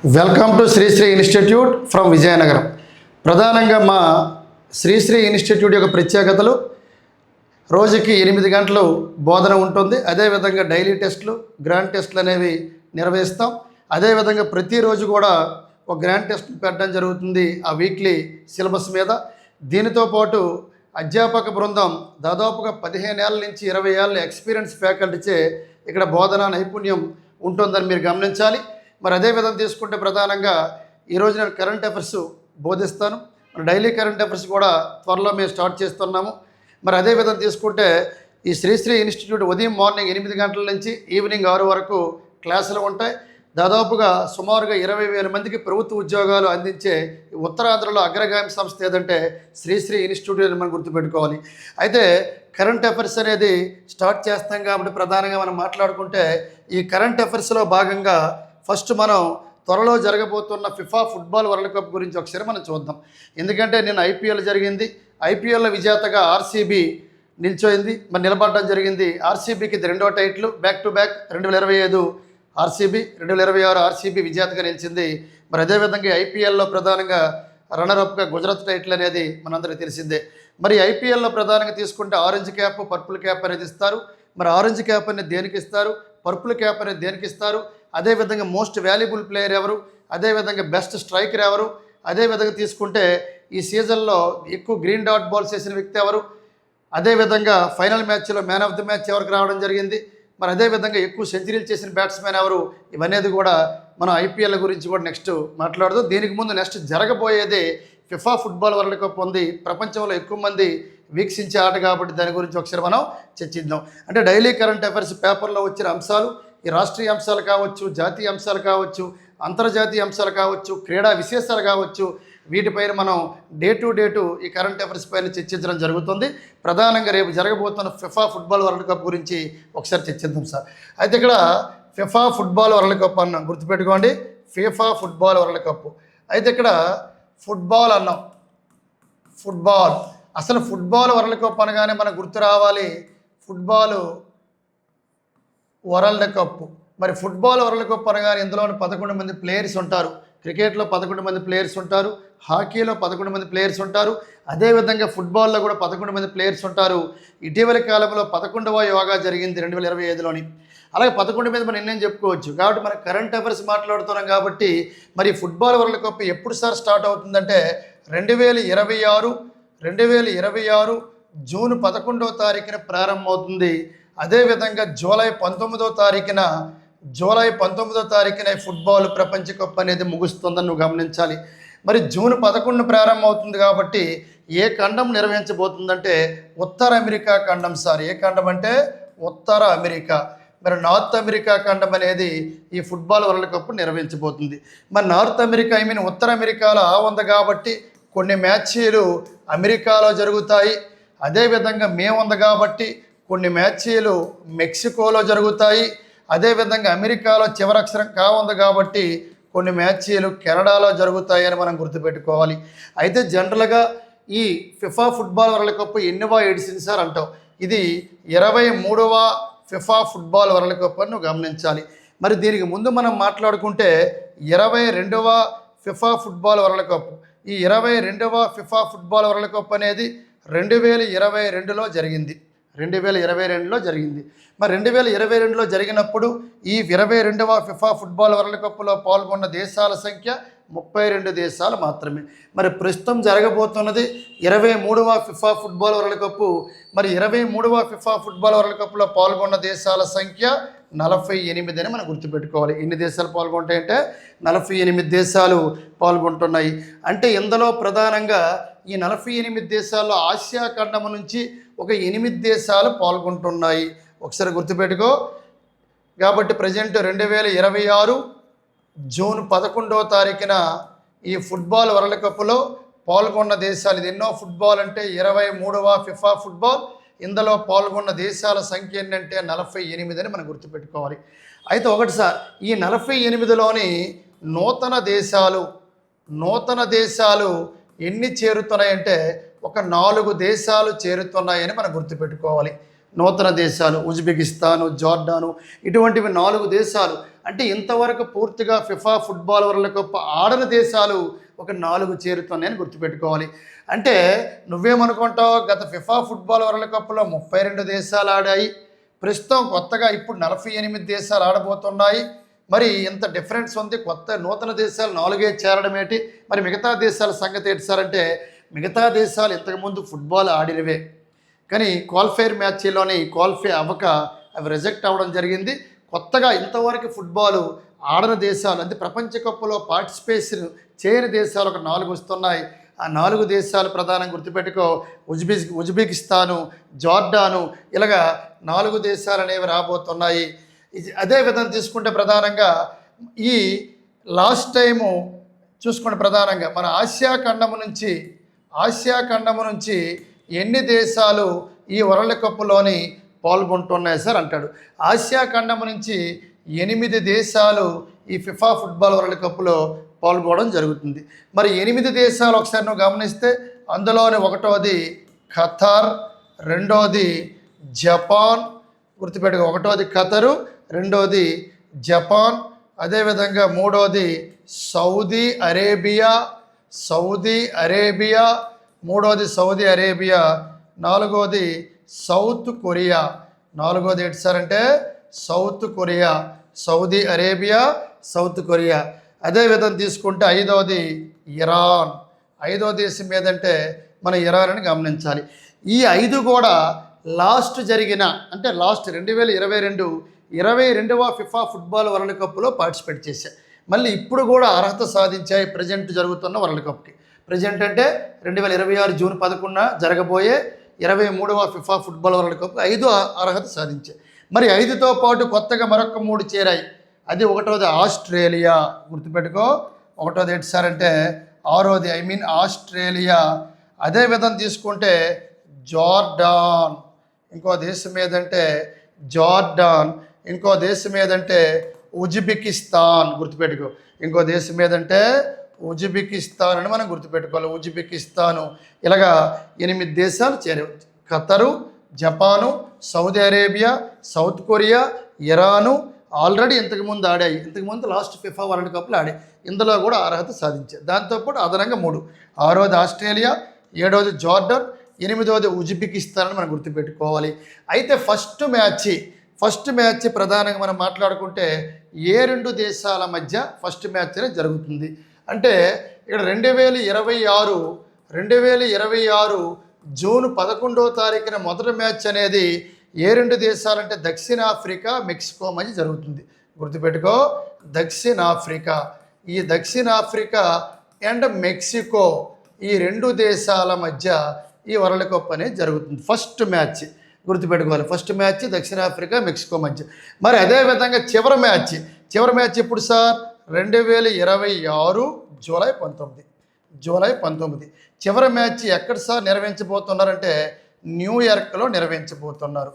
Welcome to Sri Sri institute from Vizianagaram. ప్రధానంగా మా Sri Sri institute యొక్క ప్రత్యేకతలు రోజుకి 8 గంటలు బోధన ఉంటుంది. అదేవిధంగా డైలీ టెస్టులు, గ్రాండ్ టెస్టులు అనేవి నిర్వహిస్తాం. అదేవిధంగా ప్రతిరోజు కూడా ఒక గ్రాండ్ టెస్ట్ పెట్టడం జరుగుతుంది ఆ వీక్లీ సిలబస్ మీద. దీనితో పాటు అధ్యాపక బృందం దాదాపుగా 15 ఏళ్ళ నుంచి 20 ఏళ్ళ ఎక్స్పీరియన్స్ ఫ్యాకల్టీచే ఇక్కడ బోధనా నైపుణ్యం ఉంటుందని మీరు గమనించాలి. మరి అదే విధంగా తీసుకుంటే ప్రధానంగా ఈరోజు నేను కరెంట్ అఫైర్స్ బోధిస్తాను. మరి డైలీ కరెంట్ అఫైర్స్ కూడా త్వరలో మేము స్టార్ట్ చేస్తున్నాము. మరి అదే విధంగా తీసుకుంటే ఈ శ్రీశ్రీ ఇన్స్టిట్యూట్ ఉదయం మార్నింగ్ 8 గంటల నుంచి ఈవినింగ్ 6 వరకు క్లాసులు ఉంటాయి. దాదాపుగా సుమారుగా 20,000 మందికి ప్రభుత్వ ఉద్యోగాలు అందించే ఉత్తరాంధ్రలో అగ్రగామి సంస్థ ఏదంటే శ్రీశ్రీ ఇన్స్టిట్యూట్ అని మనం గుర్తుపెట్టుకోవాలి. అయితే కరెంట్ అఫైర్స్ అనేది స్టార్ట్ చేస్తాం కాబట్టి ప్రధానంగా మనం మాట్లాడుకుంటే ఈ కరెంట్ అఫైర్స్లో భాగంగా ఫస్ట్ మనం త్వరలో జరగబోతున్న ఫిఫా ఫుట్బాల్ వరల్డ్ కప్ గురించి ఒకసారి మనం చూద్దాం. ఎందుకంటే నిన్న ఐపీఎల్ జరిగింది. ఐపీఎల్లో విజేతగా ఆర్సీబీ నిలిచోయింది, మరి నిలబడడం జరిగింది. ఆర్సీబీకి ఇది 2వ title, back to back 2025 RCB, 2026 RCB విజేతగా నిలిచింది. మరి అదేవిధంగా ఐపీఎల్లో ప్రధానంగా రన్నర్అప్గా గుజరాత్ టైటిల్ అనేది మనందరికీ తెలిసిందే. మరి ఐపీఎల్లో ప్రధానంగా తీసుకుంటే ఆరెంజ్ క్యాప్, పర్పుల్ క్యాప్ అనేది ఇస్తారు. మరి ఆరెంజ్ క్యాప్ అనేది దేనికి ఇస్తారు, పర్పుల్ క్యాప్ అనేది దేనికి ఇస్తారు, అదేవిధంగా మోస్ట్ వాల్యుబుల్ ప్లేయర్ ఎవరు, అదేవిధంగా బెస్ట్ స్ట్రైకర్ ఎవరు, అదేవిధంగా తీసుకుంటే ఈ సీజన్లో ఎక్కువ గ్రీన్ డాట్ బాల్స్ వేసిన వ్యక్తి ఎవరు, అదేవిధంగా ఫైనల్ మ్యాచ్లో మ్యాన్ ఆఫ్ ది మ్యాచ్ ఎవరికి రావడం జరిగింది, మరి అదేవిధంగా ఎక్కువ సెంచరీలు చేసిన బ్యాట్స్మెన్ ఎవరు, ఇవనేది కూడా మనం ఐపీఎల్ గురించి కూడా నెక్స్ట్ మాట్లాడదాం. దీనికి ముందు నెక్స్ట్ జరగబోయేది ఫిఫా ఫుట్బాల్ వరల్డ్ కప్ ఉంది. ప్రపంచంలో ఎక్కువ మంది వీక్షించే ఆట కాబట్టి దాని గురించి ఒకసారి మనం చర్చిద్దాం. అంటే డైలీ కరెంట్ అఫైర్స్ పేపర్లో వచ్చిన అంశాలు, ఈ రాష్ట్రీయ అంశాలు కావచ్చు, జాతీయ అంశాలు కావచ్చు, అంతర్జాతీయ అంశాలు కావచ్చు, క్రీడా విశేషాలు కావచ్చు, వీటిపైన మనం డే టు ఈ కరెంట్ అఫైర్స్ పైన చర్చించడం జరుగుతుంది. ప్రధానంగా రేపు జరగబోతున్న ఫిఫా ఫుట్బాల్ వరల్డ్ కప్ గురించి ఒకసారి చర్చిద్దాం సార్. అయితే ఇక్కడ ఫిఫా ఫుట్బాల్ వరల్డ్ కప్ అన్నాం, గుర్తుపెట్టుకోండి, ఫిఫా ఫుట్బాల్ వరల్డ్ కప్. అయితే ఇక్కడ ఫుట్బాల్ అన్నాం, ఫుట్బాల్. అసలు ఫుట్బాల్ వరల్డ్ కప్ అనగానే మనకు గుర్తు రావాలి ఫుట్బాల్ వరల్డ్ కప్. మరి ఫుట్బాల్ వరల్డ్ కప్ అనగానే ఇందులో 11 మంది ప్లేయర్స్ ఉంటారు. క్రికెట్లో 11 మంది ప్లేయర్స్ ఉంటారు, హాకీలో 11 మంది ప్లేయర్స్ ఉంటారు, అదేవిధంగా ఫుట్బాల్లో కూడా 11 మంది ప్లేయర్స్ ఉంటారు. ఇటీవలి కాలంలో 11వ యోగా జరిగింది 2025లోని. అలాగే 11 మీద మనం ఎన్నేం చెప్పుకోవచ్చు. కాబట్టి మనం కరెంట్ అఫైర్స్ మాట్లాడుతున్నాం కాబట్టి మరి ఫుట్బాల్ వరల్డ్ కప్ ఎప్పుడు సార్ స్టార్ట్ అవుతుందంటే 2026 జూన్ 11వ తారీఖున ప్రారంభమవుతుంది. అదేవిధంగా జూలై 19వ తారీఖున ఫుట్బాల్ ప్రపంచ కప్ అనేది ముగుస్తుందని నువ్వు గమనించాలి. మరి జూన్ 11 ప్రారంభమవుతుంది కాబట్టి ఏ ఖండం నిర్వహించబోతుందంటే ఉత్తర అమెరికా ఖండం సార్. ఏ ఖండం అంటే ఉత్తర అమెరికా. మరి నార్త్ అమెరికా ఖండం అనేది ఈ ఫుట్బాల్ వరల్డ్ కప్ నిర్వహించబోతుంది. మరి నార్త్ అమెరికా ఉత్తర అమెరికాలో ఉంది కాబట్టి కొన్ని మ్యాచ్లు అమెరికాలో జరుగుతాయి. అదేవిధంగా ఉంది కాబట్టి కొన్ని మ్యాచ్లు మెక్సికోలో జరుగుతాయి. అదేవిధంగా అమెరికాలో చివరి అక్షరం ఉంది కాబట్టి కొన్ని మ్యాచ్లు కెనడాలో జరుగుతాయని మనం గుర్తుపెట్టుకోవాలి. అయితే జనరల్గా ఈ ఫిఫా ఫుట్బాల్ వరల్డ్ కప్ ఎన్నవ ఎడిషన్ సార్ అంటావు, ఇది 23వ ఫిఫా ఫుట్బాల్ వరల్డ్ కప్ అని నువ్వు గమనించాలి. మరి దీనికి ముందు మనం మాట్లాడుకుంటే 22వ ఫిఫా ఫుట్బాల్ వరల్డ్ కప్. ఈ 22వ ఫిఫా ఫుట్బాల్ వరల్డ్ కప్ అనేది 2022లో జరిగింది. 2022లో జరిగింది. మరి 2022లో జరిగినప్పుడు ఈ 22వ ఫిఫా ఫుట్బాల్ వరల్డ్ కప్లో పాల్గొన్న దేశాల సంఖ్య 32 దేశాలు మాత్రమే. మరి ప్రస్తుతం జరగబోతున్నది 23వ ఫిఫా ఫుట్బాల్ వరల్డ్ కప్. మరి 23వ ఫిఫా ఫుట్బాల్ వరల్డ్ కప్లో పాల్గొన్న దేశాల సంఖ్య 48 అని మనం గుర్తుపెట్టుకోవాలి. ఎన్ని దేశాలు పాల్గొంటాయంటే 48 దేశాలు పాల్గొంటున్నాయి. అంటే ఇందులో ప్రధానంగా ఈ 48 దేశాల్లో ఆసియా ఖండం నుంచి ఒక 8 దేశాలు పాల్గొంటున్నాయి. ఒకసారి గుర్తుపెట్టుకో. కాబట్టి ప్రజెంట్ 2026 జూన్ 11వ తారీఖున ఈ ఫుట్బాల్ వరల్డ్ కప్లో పాల్గొన్న దేశాలు, ఇది ఎన్నో ఫుట్బాల్ అంటే 23వ ఫిఫా ఫుట్బాల్. ఇందులో పాల్గొన్న దేశాల సంఖ్య ఏంటంటే 48 అని మనం గుర్తుపెట్టుకోవాలి. అయితే ఒకటి సార్, ఈ 48లోని నూతన దేశాలు ఎన్ని చేరుతున్నాయంటే ఒక 4 దేశాలు చేరుతున్నాయని మనం గుర్తుపెట్టుకోవాలి. నూతన దేశాలు ఉజ్బెకిస్తాను, జార్డాను, ఇటువంటివి 4 దేశాలు. అంటే ఇంతవరకు పూర్తిగా ఫిఫా ఫుట్బాల్ వరల్డ్ కప్ ఆడని దేశాలు ఒక 4 చేరుతున్నాయని గుర్తుపెట్టుకోవాలి. అంటే నువ్వేమనుకుంటావు, గత ఫిఫా ఫుట్బాల్ వరల్డ్ కప్లో 32 దేశాలు ఆడాయి, ప్రస్తుతం కొత్తగా ఇప్పుడు 48 దేశాలు ఆడబోతున్నాయి. మరి ఇంత డిఫరెన్స్ ఉంది, కొత్త నూతన దేశాలు 4 చేరడం ఏంటి, మరి మిగతా దేశాల సంగతి ఏంటి సార్ అంటే, మిగతా దేశాలు ఇంతకుముందు ఫుట్బాల్ ఆడినవే, కానీ క్వాలిఫైర్ మ్యాచ్లోని క్వాలిఫై అవ్వక అవి రిజెక్ట్ అవ్వడం జరిగింది. కొత్తగా ఇంతవరకు ఫుట్బాల్ ఆడని దేశాలు అంటే ప్రపంచ కప్లో పార్టిసిపేషన్ చేయని దేశాలు ఒక 4 వస్తున్నాయి. ఆ 4 దేశాలు ప్రధానంగా గుర్తుపెట్టుకో, ఉజ్బెకిస్తాను, జార్డాను, ఇలాగా 4 దేశాలు అనేవి రాబోతున్నాయి. అదే విధంగా తీసుకుంటే ప్రధానంగా ఈ లాస్ట్ టైము చూసుకుంటే ప్రధానంగా మన ఆసియా ఖండము నుంచి ఎన్ని దేశాలు ఈ వరల్డ్ కప్లోని పాల్గొంటున్నాయి సార్ అంటాడు. ఆసియా ఖండము నుంచి 8 దేశాలు ఈ ఫిఫా ఫుట్బాల్ వరల్డ్ కప్లో పాల్గొనడం జరుగుతుంది. మరి 8 దేశాలు ఒకసారి నువ్వు గమనిస్తే అందులోని 1వది ఖతార్, 2వది జపాన్, గుర్తుపెట్టుకో 1వది ఖతరు, 2వది జపాన్, అదేవిధంగా 3వది సౌదీ అరేబియా, 3వది సౌదీ అరేబియా, 4వది సౌత్ కొరియా. 4వది ఏంటి సార్ అంటే South Korea, Saudi Arabia, South Korea. అదేవిధంగా తీసుకుంటే 5వది ఇరాన్. 5వ దేశం ఏదంటే మన ఇరాన్ అని గమనించాలి. ఈ 5 కూడా లాస్ట్ జరిగిన అంటే లాస్ట్ 2022వ ఫిఫా ఫుట్బాల్ వరల్డ్ కప్లో పార్టిసిపేట్ చేశాయి. మళ్ళీ ఇప్పుడు కూడా అర్హత సాధించాయి ప్రజెంట్ జరుగుతున్న వరల్డ్ కప్కి. ప్రజెంట్ అంటే 2026 జూన్ 11న జరగబోయే 23వ ఫిఫా ఫుట్బాల్ వరల్డ్ కప్ 5 అర్హత సాధించాయి. మరి 5తో పాటు కొత్తగా మరొక 3 చేరాయి. అది 1వది ఆస్ట్రేలియా, గుర్తుపెట్టుకో 1వది ఏంటి సార్ అంటే 6వది ఆస్ట్రేలియా. అదే విధంగా తీసుకుంటే జార్డాన్, ఇంకో దేశం ఏదంటే జార్డాన్, ఇంకో దేశం ఏదంటే ఉజ్బెకిస్తాన్, గుర్తుపెట్టుకో ఇంకో దేశం ఏదంటే ఉజ్బెకిస్తాన్ అని మనం గుర్తుపెట్టుకోవాలి. ఉజ్బెకిస్తాను. ఇలాగా 8 దేశాలు చేరాయి. Qatar, Japan, Saudi Arabia, South Korea, Iran already ఇంతకుముందు ఆడాయి. ఇంతకుముందు లాస్ట్ ఫిఫా వరల్డ్ కప్లో ఆడాయి. ఇందులో కూడా అర్హత సాధించాయి. దాంతోపాటు అదనంగా 3, 6వది ఆస్ట్రేలియా, 7వది జార్డన్, 8వది ఉజ్బెకిస్తాన్ అని మనం గుర్తుపెట్టుకోవాలి. అయితే ఫస్ట్ మ్యాచ్ ప్రధానంగా మనం మాట్లాడుకుంటే ఏ 2 దేశాల మధ్య ఫస్ట్ మ్యాచ్ అనేది జరుగుతుంది అంటే ఇక్కడ 2026 జూన్ 11వ తారీఖున మొదటి మ్యాచ్ అనేది ఏ 2 దేశాలంటే దక్షిణాఫ్రికా, మెక్సికో మధ్య జరుగుతుంది. గుర్తుపెట్టుకో దక్షిణాఫ్రికా అండ్ మెక్సికో ఈ 2 దేశాల మధ్య ఈ వరల్డ్ కప్ అనేది జరుగుతుంది. ఫస్ట్ మ్యాచ్ గుర్తుపెట్టుకోవాలి. ఫస్ట్ మ్యాచ్ దక్షిణాఫ్రికా, మెక్సికో మధ్య. మరి అదేవిధంగా చివరి మ్యాచ్ ఎప్పుడు సార్ 2026 జూలై 19. చివరి మ్యాచ్ ఎక్కడ సార్ నిర్వహించబోతున్నారంటే న్యూయార్క్లో నిర్వహించబోతున్నారు.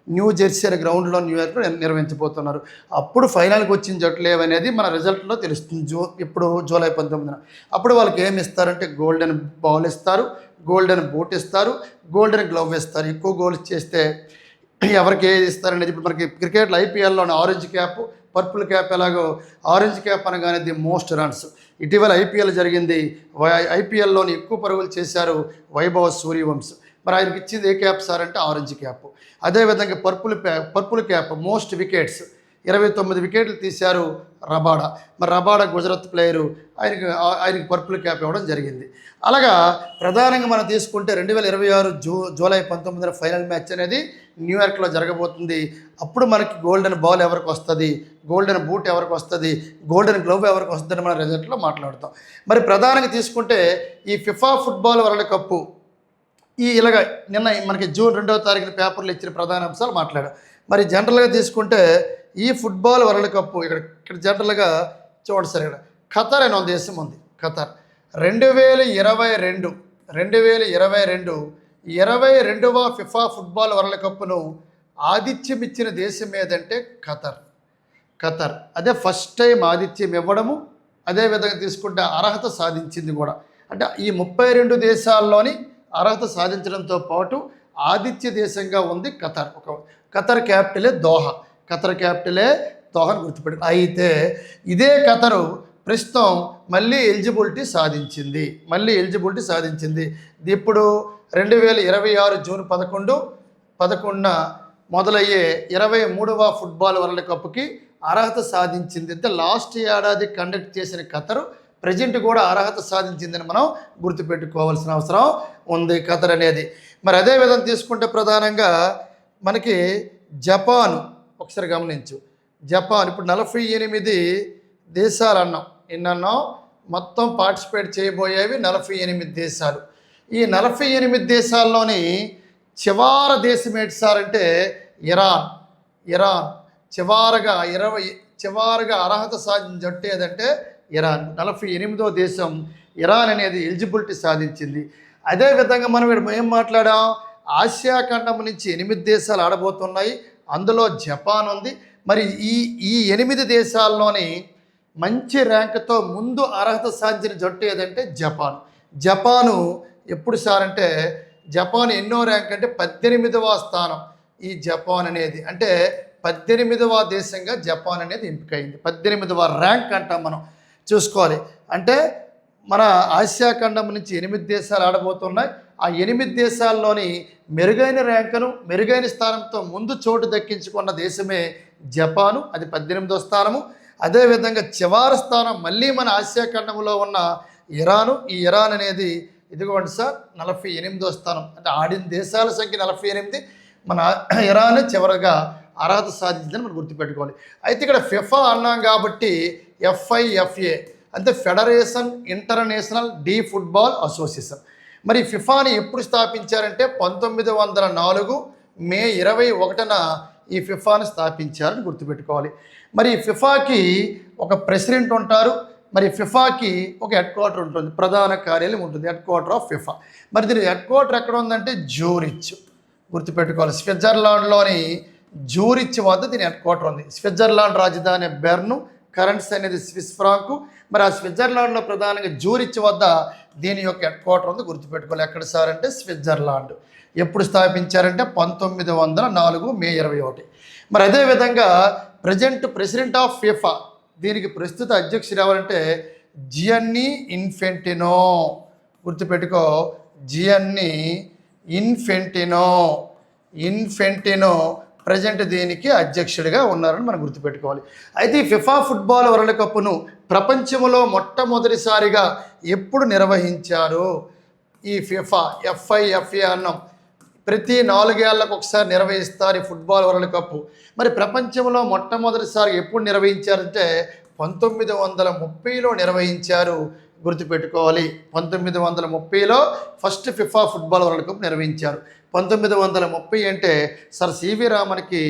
న్యూ జెర్సీ అనే గ్రౌండ్లో న్యూయార్క్లో నిర్వహించబోతున్నారు. అప్పుడు ఫైనల్కి వచ్చిన జట్లు ఏవనేది మన రిజల్ట్లో తెలుస్తుంది. ఇప్పుడు జూలై 19న. అప్పుడు వాళ్ళకి ఏమి ఇస్తారంటే గోల్డెన్ బాల్ ఇస్తారు, గోల్డెన్ బూట్ ఇస్తారు, గోల్డెన్ గ్లవ్ ఇస్తారు. ఎక్కువ గోల్స్ చేస్తే ఎవరికి ఏది ఇస్తారనేది ఇప్పుడు మనకి క్రికెట్లో ఐపీఎల్లోని ఆరెంజ్ క్యాప్, పర్పుల్ క్యాప్. ఎలాగో ఆరెంజ్ క్యాప్ అనగానే ది మోస్ట్ రన్స్. ఇటీవల ఐపీఎల్ జరిగింది. ఐపీఎల్లోని ఎక్కువ పరుగులు చేశారు వైభవ్ సూర్యవంశ్. మరి ఆయనకి ఇచ్చింది ఏ క్యాప్ సార్ అంటే ఆరెంజ్ క్యాప్. అదేవిధంగా పర్పుల్ క్యాప్ మోస్ట్ వికెట్స్ 29 వికెట్లు తీశారు రబాడా. మరి రబాడా గుజరాత్ ప్లేయరు, ఆయనకి పర్పుల్ క్యాప్ ఇవ్వడం జరిగింది. అలాగా ప్రధానంగా మనం తీసుకుంటే 2026 జూలై 19న ఫైనల్ మ్యాచ్ అనేది న్యూయార్క్లో జరగబోతుంది. అప్పుడు మనకి గోల్డెన్ బాల్ ఎవరికి వస్తుంది, గోల్డెన్ బూట్ ఎవరికి వస్తుంది, గోల్డెన్ గ్లవ్ ఎవరికి వస్తుందని మన రిజల్ట్లో మాట్లాడతాం. మరి ప్రధానంగా తీసుకుంటే ఈ ఫిఫా ఫుట్బాల్ వరల్డ్ కప్పు ఇలాగ నిన్న మనకి జూన్ 2వ తారీఖున పేపర్లు ఇచ్చిన ప్రధాన అంశాలు మాట్లాడాం. మరి జనరల్గా తీసుకుంటే ఈ ఫుట్బాల్ వరల్డ్ కప్పు ఇక్కడ జనరల్గా చూడండి సార్, ఇక్కడ ఖతర్ అనే దేశం ఉంది. ఖతర్ 2022 22వ ఫిఫా ఫుట్బాల్ వరల్డ్ కప్ను ఆతిథ్యం ఇచ్చిన దేశం ఏదంటే ఖతర్. అదే ఫస్ట్ టైం ఆతిథ్యం ఇవ్వడము, అదేవిధంగా తీసుకుంటే అర్హత సాధించింది కూడా. అంటే ఈ 32 దేశాల్లోని అర్హత సాధించడంతో పాటు ఆతిథ్య దేశంగా ఉంది ఖతర్. ఖతర్ క్యాపిటలే దోహా. ఖతర్ క్యాపిటలే దోహా అని గుర్తుపెట్టు. అయితే ఇదే ఖతరు ప్రస్తుతం మళ్ళీ ఎలిజిబిలిటీ సాధించింది. ఇది ఇప్పుడు 2026 జూన్ 11న మొదలయ్యే 23వ ఫుట్బాల్ వరల్డ్ కప్కి అర్హత సాధించింది. అంటే లాస్ట్ ఏడాది కండక్ట్ చేసిన ఖతరు ప్రజెంట్ కూడా అర్హత సాధించిందని మనం గుర్తుపెట్టుకోవాల్సిన అవసరం ఉంది ఖతర్ అనేది. మరి అదే విధంగా తీసుకుంటే ప్రధానంగా మనకి జపాన్ ఒకసారి గమనించు. జపాన్ ఇప్పుడు 48 దేశాలు అన్నాం. ఎన్నన్నాం? మొత్తం పార్టిసిపేట్ చేయబోయేవి 48 దేశాలు. ఈ 48 దేశాల్లోని చివరి దేశం ఏంటి సార్ అంటే ఇరాన్ చివరగా అర్హత సాధించిన జట్టు ఏదంటే ఇరాన్. 48వ దేశం ఇరాన్ అనేది ఎలిజిబిలిటీ సాధించింది. అదేవిధంగా మనం ఇక్కడ ఏం మాట్లాడాం? ఆసియా ఖండం నుంచి 8 దేశాలు ఆడబోతున్నాయి. అందులో జపాన్ ఉంది. మరి ఈ 8 దేశాల్లోని మంచి ర్యాంకుతో ముందు అర్హత సాధించిన జట్టు ఏదంటే జపాను ఎప్పుడు సార్ అంటే జపాన్ ఎన్నో ర్యాంక్ అంటే 18వ స్థానం. ఈ జపాన్ అనేది అంటే 18వ దేశంగా జపాన్ అనేది ఎంపికైంది. 18వ ర్యాంక్ అంటాం మనం. చూసుకోవాలి అంటే మన ఆసియా ఖండం నుంచి 8 దేశాలు ఆడబోతున్నాయి. ఆ 8 దేశాల్లోని మెరుగైన ర్యాంకును మెరుగైన స్థానంతో ముందు చోటు దక్కించుకున్న దేశమే జపాను. అది 18వ స్థానము. అదేవిధంగా చివరి స్థానం మళ్ళీ మన ఆసియా ఖండంలో ఉన్న ఇరాను. ఈ ఇరాన్ అనేది ఇదిగోండి సార్ 48వ స్థానం. అంటే ఆడిన దేశాల సంఖ్య 48. మన ఇరాన్ చివరగా అర్హత సాధించిందని మనం గుర్తుపెట్టుకోవాలి. అయితే ఇక్కడ ఫిఫా అన్నాం కాబట్టి FIFA అంటే federation international D football association. మరి ఫిఫాని ఎప్పుడు స్థాపించారంటే 1904 మే 21న ఈ ఫిఫాని స్థాపించారని గుర్తుపెట్టుకోవాలి. మరి ఫిఫాకి ఒక ప్రెసిడెంట్ ఉంటారు. మరి ఫిఫాకి ఒక హెడ్ క్వార్టర్ ఉంటుంది, ప్రధాన కార్యాలయం ఉంటుంది, హెడ్ క్వార్టర్ ఆఫ్ ఫిఫా. మరి దీని హెడ్ క్వార్టర్ ఎక్కడ ఉందంటే జూరిచ్. గుర్తుపెట్టుకోవాలి. స్విట్జర్లాండ్లోని జూరిచ్ వద్ద దీని హెడ్ క్వార్టర్ ఉంది. స్విట్జర్లాండ్ రాజధాని బెర్ను, కరెన్సీ అనేది స్విస్ ఫ్రాంకు. మరి ఆ స్విట్జర్లాండ్లో ప్రధానంగా జూరిచ్ వద్ద దీని యొక్క హెడ్ క్వార్టర్ ఉంది. గుర్తుపెట్టుకోవాలి. ఎక్కడ సార్ అంటే స్విట్జర్లాండ్. ఎప్పుడు స్థాపించారంటే 1904 మే 21. మరి అదేవిధంగా ప్రెసిడెంట్ ఆఫ్ ఫిఫా దీనికి ప్రస్తుత అధ్యక్షుడు ఎవరంటే జియన్నీ ఇన్ఫెంటినో. గుర్తుపెట్టుకో, జియన్నీ ఇన్ఫెంటినో ప్రజెంట్ దీనికి అధ్యక్షుడిగా ఉన్నారని మనం గుర్తుపెట్టుకోవాలి. అయితే ఈ ఫిఫా ఫుట్బాల్ వరల్డ్ కప్ను ప్రపంచంలో మొట్టమొదటిసారిగా ఎప్పుడు నిర్వహించారు? ఈ FIFA అన్నాం. ప్రతి 4 ఏళ్లకు ఒకసారి నిర్వహిస్తారు ఈ ఫుట్బాల్ వరల్డ్ కప్. మరి ప్రపంచంలో మొట్టమొదటిసారి ఎప్పుడు నిర్వహించారంటే 1930లో నిర్వహించారు. గుర్తుపెట్టుకోవాలి. 1930లో first FIFA football world cup నిర్వహించారు. 1930 అంటే సర్ సివి రామన్కి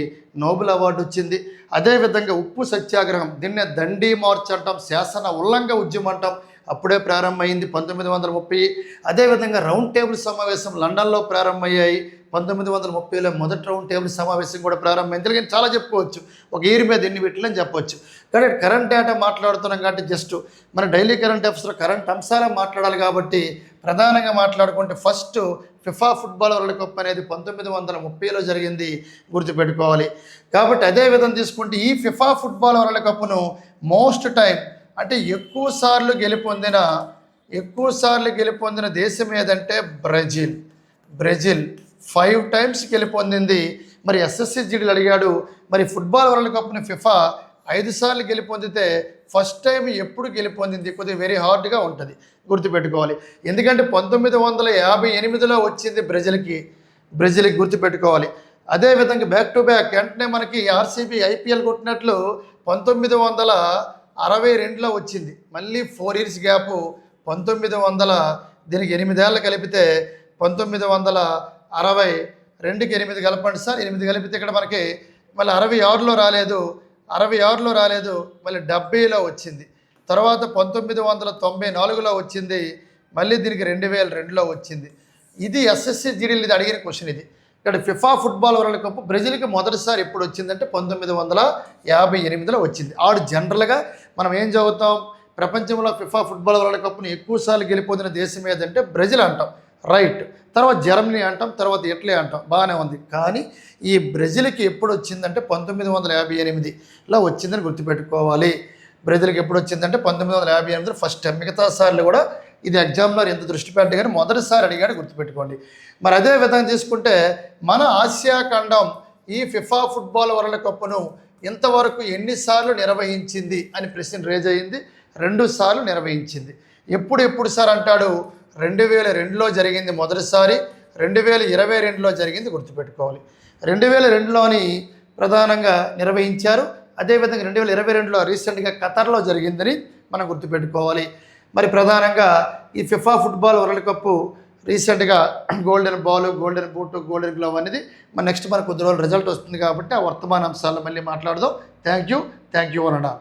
నోబెల్ అవార్డు వచ్చింది. అదేవిధంగా ఉప్పు సత్యాగ్రహం, దీన్నే దండి మార్చ్ అంటాం, శాసన ఉల్లంఘ ఉద్యమం అంటాం, అప్పుడే ప్రారంభమైంది 1930. అదేవిధంగా రౌండ్ టేబుల్ సమావేశం లండన్లో ప్రారంభమయ్యాయి 1930లో. మొదటి రౌండ్ టేబుల్ సమావేశం కూడా ప్రారంభమైంది. ఎందుకంటే చాలా చెప్పుకోవచ్చు, ఒక ఇయర్ మీద ఎన్ని పెట్టిలని చెప్పొచ్చు. కానీ కరెంట్ డేటా మాట్లాడుతున్నాం కాబట్టి జస్ట్ మన డైలీ కరెంట్ అఫైర్స్లో కరెంట్ అంశాలే మాట్లాడాలి కాబట్టి ప్రధానంగా మాట్లాడుకుంటే first FIFA football world cup అనేది 1930లో జరిగింది. గుర్తుపెట్టుకోవాలి. కాబట్టి అదే విధంగా తీసుకుంటే ఈ ఫిఫా ఫుట్బాల్ వరల్డ్ కప్ను మోస్ట్ టైం అంటే ఎక్కువ సార్లు గెలుపొందిన దేశం ఏదంటే బ్రెజిల్ 5 టైమ్స్ గెలుపొందింది. మరి SSCGDలు అడిగాడు, మరి ఫుట్బాల్ వరల్డ్ కప్ని ఫిఫా 5 సార్లు గెలుపొందితే ఫస్ట్ టైం ఎప్పుడు గెలుపొందింది? కొద్దిగా వెరీ హార్డ్గా ఉంటుంది, గుర్తుపెట్టుకోవాలి. ఎందుకంటే 1958లో వచ్చింది బ్రెజిల్కి గుర్తుపెట్టుకోవాలి. అదేవిధంగా బ్యాక్ టు బ్యాక్ వెంటనే మనకి RCB IPL కొట్టినట్లు 1962లో వచ్చింది. మళ్ళీ 4 ఇయర్స్ గ్యాప్ 1900 దీనికి 8 ఏళ్ళు కలిపితే 1962కి 8 కలపండి సార్. 8 కలిపితే ఇక్కడ మనకి మళ్ళీ 66లో రాలేదు, మళ్ళీ 70లో వచ్చింది. తర్వాత 1994లో వచ్చింది. మళ్ళీ దీనికి 2002లో వచ్చింది. ఇది SSCGDలు ఇది అడిగిన క్వశ్చన్. ఇది ఇక్కడ ఫిఫా ఫుట్బాల్ వరల్డ్ కప్ బ్రెజిల్కి మొదటిసారి ఎప్పుడు వచ్చిందంటే 1958లో వచ్చింది. జనరల్గా మనం ఏం చదువుతాం, ప్రపంచంలో ఫిఫా ఫుట్బాల్ వరల్డ్ కప్ను ఎక్కువ సార్లు గెలిపొందిన దేశం ఏదంటే బ్రెజిల్ అంటాం. రైట్. తర్వాత జర్మనీ అంటాం, తర్వాత ఇటలీ అంటాం, బాగానే ఉంది. కానీ ఈ బ్రెజిల్కి ఎప్పుడు వచ్చిందంటే 1958లో వచ్చిందని గుర్తుపెట్టుకోవాలి. బ్రెజిల్కి ఎప్పుడు వచ్చిందంటే 1958 ఫస్ట్ టైం. మిగతా సార్లు కూడా ఇది ఎగ్జామ్లో ఎంత దృష్టి పెట్టి కానీ మొదటిసారి అడిగాడు, గుర్తుపెట్టుకోండి. మరి అదే విధంగా తీసుకుంటే మన ఆసియా ఖండం ఈ ఫిఫా ఫుట్బాల్ వరల్డ్ కప్ను ఇంతవరకు ఎన్నిసార్లు నిర్వహించింది అని ప్రశ్న రేజ్ అయ్యింది. 2 సార్లు నిర్వహించింది. ఎప్పుడు సార్ అంటాడు, 2002లో జరిగింది మొదటిసారి, 2022లో జరిగింది, గుర్తుపెట్టుకోవాలి. 2002లోని ప్రధానంగా నిర్వహించారు. అదేవిధంగా 2022లో రీసెంట్గా ఖతర్లో జరిగిందని మనం గుర్తుపెట్టుకోవాలి. మరి ప్రధానంగా ఈ ఫిఫా ఫుట్బాల్ వరల్డ్ కప్ రీసెంట్గా golden ball, golden boot, golden glove అనేది మన నెక్స్ట్ మనకు కొద్ది రోజులు రిజల్ట్ వస్తుంది కాబట్టి ఆ వర్తమాన అంశాలను మళ్ళీ మాట్లాడదాం. Thank you అనడా.